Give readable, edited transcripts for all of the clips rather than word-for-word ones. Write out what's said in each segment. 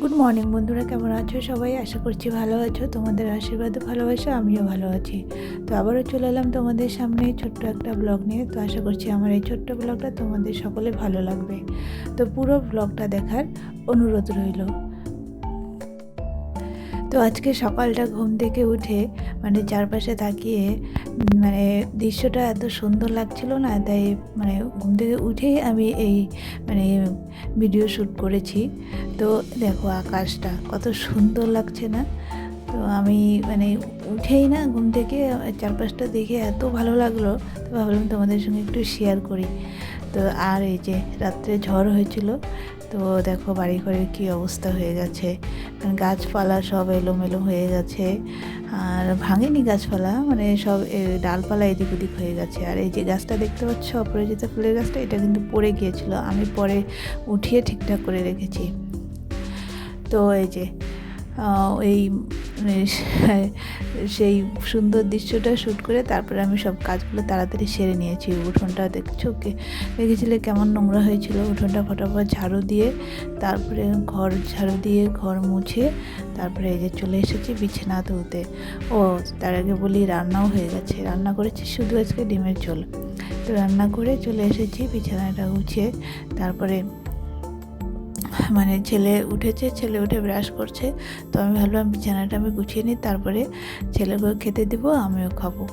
Good morning বন্ধুরা, কেমন আছো সবাই? আশা করছি ভালো আছো। তোমাদের আশীর্বাদে ভালোবাসা আমিও ভালো আছি। তো আবারও চলে এলাম তোমাদের সামনে ছোট্ট একটা ব্লগ নিয়ে। তো আশা করছি আমার এই ছোট্ট ব্লগটা তোমাদের সকলে ভালো লাগবে। তো পুরো ব্লগটা দেখার অনুরোধ রইল। তো আজকে সকালটা ঘুম থেকে উঠে চারপাশে তাকিয়ে মানে দৃশ্যটা এত সুন্দর লাগছিল না, তাই ঘুম থেকে উঠেই আমি এই মানে ভিডিও শ্যুট করেছি। তো দেখো আকাশটা কত সুন্দর লাগছে না? তো আমি উঠেই না ঘুম থেকে চারপাশটা দেখে এত ভালো লাগলো, তো ভাবলাম তোমাদের সঙ্গে একটু শেয়ার করি। তো আর এই যে রাত্রে ঝড় হয়েছিল, তো দেখো বাড়ি ঘরের কী অবস্থা হয়ে গেছে। গাছপালা সব এলোমেলো হয়ে গেছে, আর ভাঙেনি গাছপালা, সব ডালপালা এদিক ওদিক হয়ে গেছে। আর এই যে গাছটা দেখতে পাচ্ছ, অপরাজিতা ফুলের গাছটা, এটা কিন্তু পড়ে গিয়েছিল, আমি পরে উঠিয়ে ঠিকঠাক করে রেখেছি। তো এই যে এই সেই সুন্দর দৃশ্যটা শ্যুট করে তারপরে আমি সব কাজগুলো তাড়াতাড়ি সেরে নিয়েছি। উঠোনটা দেখেছিলে কেমন নোংরা হয়েছিল? উঠোনটা ফটাফট ঝাড়ু দিয়ে তারপরে ঘর ঝাড়ু দিয়ে ঘর মুছে তারপরে এই যে চলে এসেছি বিছানা তুলতে। ও তার আগে বলি, রান্নাও হয়ে গেছে। রান্না করেছি শুধু আজকে ডিমের ঝোল। তো রান্না করে চলে এসেছি, বিছানাটা গুছিয়ে তারপরে ছেলে উঠেছে, ছেলে উঠে ব্রাশ করছে। তো আমি ভাবলাম বিছানাটা আমি গুছিয়ে নিই, তারপরে ছেলেকেও খেতে দিব, আমিও খাবো।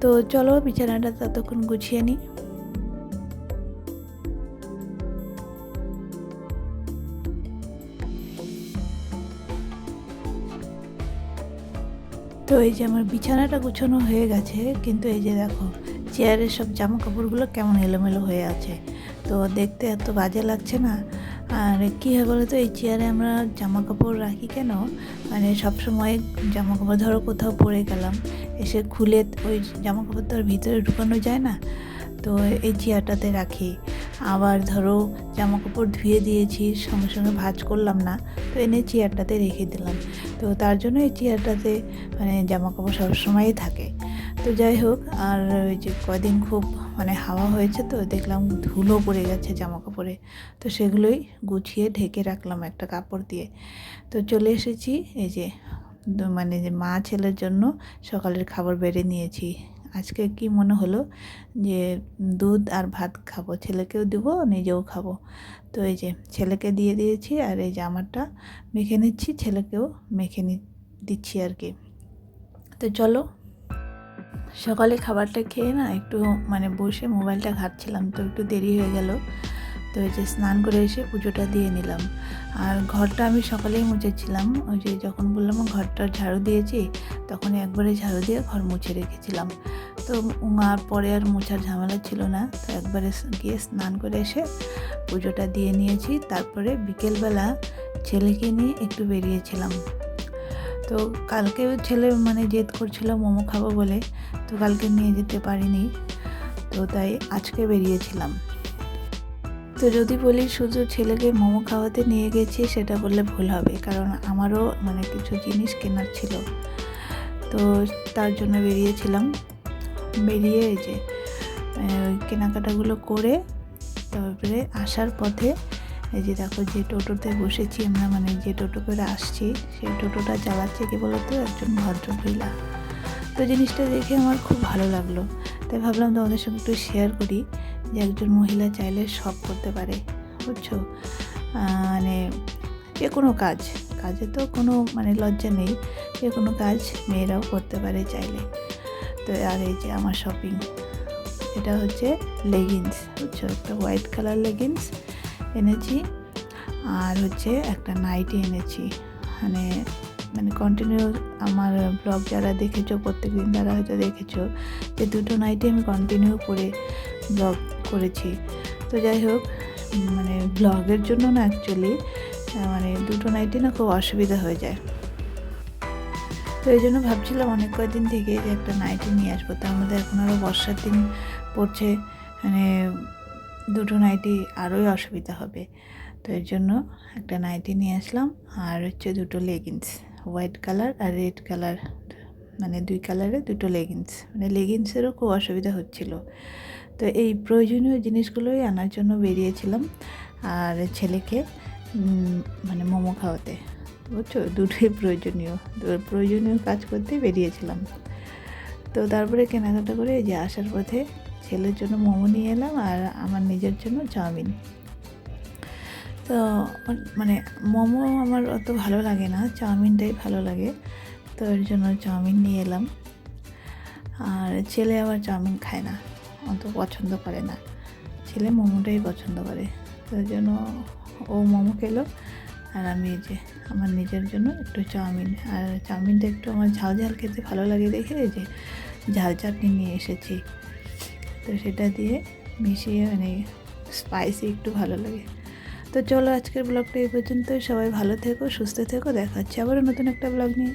তো চলো বিছানাটা ততক্ষণ গুছিয়ে নিই। তো এই যে আমার বিছানাটা গুছানো হয়ে গেছে, কিন্তু এই যে দেখো চেয়ারের সব জামা কাপড়গুলো কেমন এলোমেলো হয়ে আছে। তো দেখতে এত বাজে লাগছে না? আর কী হয় বলো তো, এই চেয়ারে আমরা জামা কাপড় রাখি কেন? সব সময় জামা কাপড় ধরো কোথাও পরে গেলাম, এসে খুলে ওই জামা কাপড় তো আর ভিতরে ঢুকানো যায় না। তো এই চেয়ারটাতে রাখি। আবার ধরো জামা কাপড় ধুয়ে দিয়েছি, সঙ্গে সঙ্গে ভাঁজ করলাম না, তো এনে চেয়ারটাতে রেখে দিলাম। তো তার জন্য এই চেয়ারটাতে জামা কাপড় সবসময়ই থাকে। তো যাই হোক, আর ওই যে কদিন খুব হাওয়া হয়েছে, তো দেখলাম ধুলো পড়ে গেছে জামা কাপড়ে। তো সেগুলোই গুছিয়ে ঢেকে রাখলাম একটা কাপড় দিয়ে। তো চলে এসেছি এই যে যে মা ছেলের জন্য সকালের খাবার বেড়ে নিয়েছি। আজকে কি মনে হলো যে দুধ আর ভাত খাবো, ছেলেকেও দেবো, নিজেও খাবো। তো এই যে ছেলেকে দিয়ে দিয়েছি, আর এই যে আমারটা মেখে নিচ্ছি, ছেলেকেও মেখে দিচ্ছি আর কি। তো চলো, সকালে খাবারটা খেয়ে না একটু বসে মোবাইলটা ঘাঁটছিলাম, তো একটু দেরি হয়ে গেল। তো এই যে স্নান করে এসে পুজোটা দিয়ে নিলাম। আর ঘরটা আমি সকালেই মুছেছিলাম, ওই যে যখন বললাম ঘরটা ঝাড়ু দিয়েছি, তখন একবারে ঝাড়ু দিয়ে ঘর মুছে রেখেছিলাম। তো আর পরে আর মোছার ঝামেলা ছিল না, তো একবারে গিয়ে স্নান করে এসে পুজোটা দিয়ে নিয়েছি। তারপরে বিকেলবেলা ছেলেকে নিয়ে একটু বেরিয়েছিলাম। তো কালকেও ছেলে জেদ করছিল মোমো খাবো বলে, তো কালকে নিয়ে যেতে পারিনি, তো তাই আজকে বেরিয়েছিলাম। তো যদি বলি শুধু ছেলেকে মোমো খাওয়াতে নিয়ে গেছি, সেটা বললে ভুল হবে, কারণ আমারও কিছু জিনিস কেনার ছিল। তো তার জন্য বেরিয়েছিলাম। বেরিয়ে এই যে ওই কেনাকাটাগুলো করে তারপরে আসার পথে এই যে দেখো যে টোটোতে বসেছি আমরা, যে টোটো করে আসছি, সেই টোটোটা চালাচ্ছে কি বলতো, একজন ভদ্রমহিলা। তো জিনিসটা দেখে আমার খুব ভালো লাগলো, তাই ভাবলাম তোমাদের সঙ্গে একটু শেয়ার করি যে একজন মহিলা চাইলে সব করতে পারে, বুঝছো? যে কোনো কাজে তো কোনো লজ্জা নেই, যে কোনো কাজ মেয়েরাও করতে পারে চাইলে। তো আর এই যে আমার শপিং, এটা হচ্ছে লেগিংস, বুঝছো, একটা হোয়াইট কালার লেগিংস এনেছি, আর হচ্ছে একটা নাইটি এনেছি। কন্টিনিউ আমার ব্লগ যারা দেখেছো প্রত্যেকদিন, তারা হয়তো দেখেছো যে দুটো নাইটি আমি কন্টিনিউ করে ব্লগ করেছি। তো যাই হোক, ব্লগের জন্য না, অ্যাকচুয়ালি দুটো নাইটি না খুব অসুবিধা হয়ে যায়। তো এই জন্য ভাবছিলাম অনেক কয়েকদিন থেকে যে একটা নাইটি নিয়ে আসবো। তার মধ্যে এখন আরও বর্ষার দিন পড়ছে, দুটো নাইটি আরোই অসুবিধা হবে। তো এর জন্য একটা নাইটি নিয়ে আসলাম, আর হচ্ছে দুটো লেগিংস, হোয়াইট কালার আর রেড কালার, দুই কালারে দুটো লেগিংস। লেগিংসেরও খুব অসুবিধা হচ্ছিল। তো এই প্রয়োজনীয় জিনিসগুলোই আনার জন্য বেরিয়েছিলাম, আর ছেলেকে মানে মোমো খাওয়াতে, বুঝছো, দুটোই প্রয়োজনীয়, তো প্রয়োজনীয় কাজ করতে বেরিয়েছিলাম। তো তারপরে কেনাকাটা করে এই যে আসার পথে ছেলের জন্য মোমো নিয়ে এলাম আর আমার নিজের জন্য চাউমিন। তো মানে মোমো আমার অত ভালো লাগে না, চাউমিনটাই ভালো লাগে, তো এর জন্য চাউমিন নিয়ে এলাম। আর ছেলে আবার চাউমিন খায় না, অত পছন্দ করে না, ছেলে মোমোটাই পছন্দ করে, তো ওই জন্য ও মোমো খেলো আর আমি এই যে আমার নিজের জন্য একটু চাউমিন, আর চাউমিনটা একটু আমার ঝাল ঝাল খেতে ভালো লাগে দেখে এই যে ঝাল চাটনি নিয়ে এসেছি, তো সেটা দিয়ে মিশিয়ে মানে স্পাইসি একটু ভালো লাগে। তো চলো আজকের ব্লগটা এই পর্যন্তই, সবাই ভালো থেকো, সুস্থ থেকো, দেখা হচ্ছে আবারও নতুন একটা ব্লগ নিয়ে।